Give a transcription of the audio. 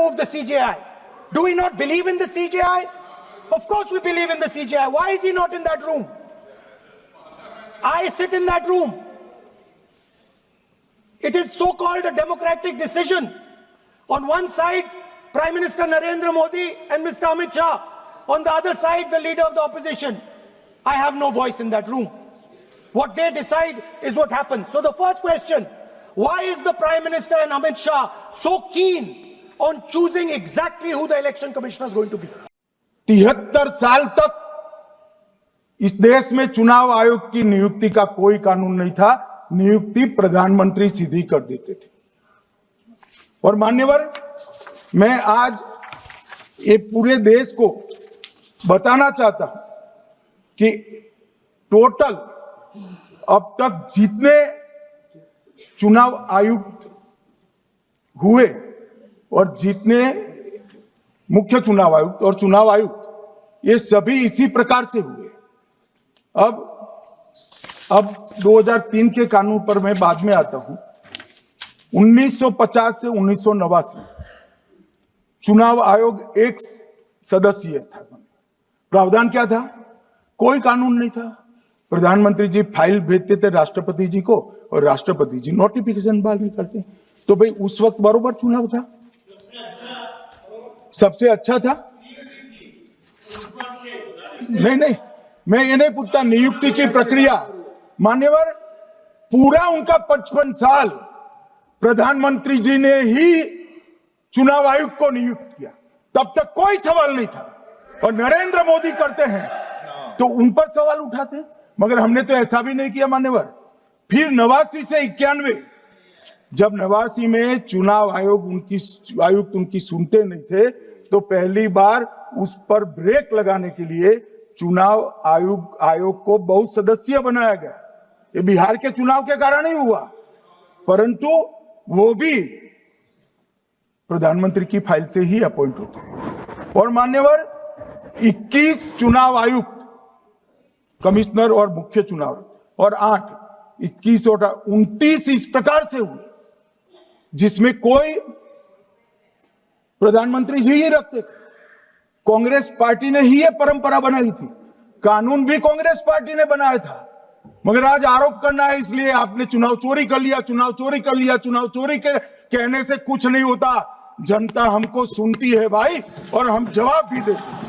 remove the CJI. Do we not believe in the CJI? Of course we believe in the CJI. Why is he not in that room? I sit in that room. It is so-called a democratic decision. On one side, Prime Minister Narendra Modi and Mr. Amit Shah. On the other side, the leader of the opposition. I have no voice in that room. What they decide is what happens. So the first question, why is the Prime Minister and Amit Shah so keen on choosing exactly who the election commissioner is going to be? 73 साल तक इस देश में चुनाव आयोग की नियुक्ति का कोई कानून नहीं था। नियुक्ति प्रधानमंत्री सीधी कर देते थे। और मान्यवर, मैं आज ये पूरे देश को बताना चाहता हूं कि टोटल अब तक जितने चुनाव आयुक्त हुए और जितने मुख्य चुनाव आयुक्त और चुनाव आयुक्त, ये सभी इसी प्रकार से हुए। अब 2003 के कानून पर मैं बाद में आता हूं। 1950 से 1989 चुनाव आयोग एक सदस्यीय था। प्रावधान क्या था? कोई कानून नहीं था। प्रधानमंत्री जी फाइल भेजते थे राष्ट्रपति जी को और राष्ट्रपति जी नोटिफिकेशन जारी करते। तो भाई उस वक्त बरोबर चुनाव था, सबसे अच्छा था। नहीं, मैं ये नहीं पूछता नियुक्ति की प्रक्रिया। मान्यवर, पूरा उनका 55 साल प्रधानमंत्री जी ने ही चुनाव आयुक्त को नियुक्त किया, तब तक कोई सवाल नहीं था। और नरेंद्र मोदी करते हैं तो उन पर सवाल उठाते, मगर हमने तो ऐसा भी नहीं किया मान्यवर। फिर 89 से 91, जब 89 में चुनाव आयुक्त उनकी सुनते नहीं थे, तो पहली बार उस पर ब्रेक लगाने के लिए चुनाव आयोग को बहुत सदस्यीय बनाया गया। ये बिहार के चुनाव के कारण ही हुआ, परंतु वो भी प्रधानमंत्री की फाइल से ही अपॉइंट होते हैं। और मान्यवर, 21 चुनाव आयुक्त, कमिश्नर और मुख्य चुनाव, और 21 और 29 इस प्रकार से हुए जिसमें कोई प्रधानमंत्री जी ही रखते थे। कांग्रेस पार्टी ने ही ये परंपरा बनाई थी, कानून भी कांग्रेस पार्टी ने बनाया था। मगर आज आरोप करना है इसलिए आपने चुनाव चोरी कर लिया, चुनाव चोरी कर लिया, चुनाव चोरी कहने से कुछ नहीं होता। जनता हमको सुनती है भाई, और हम जवाब भी देते हैं।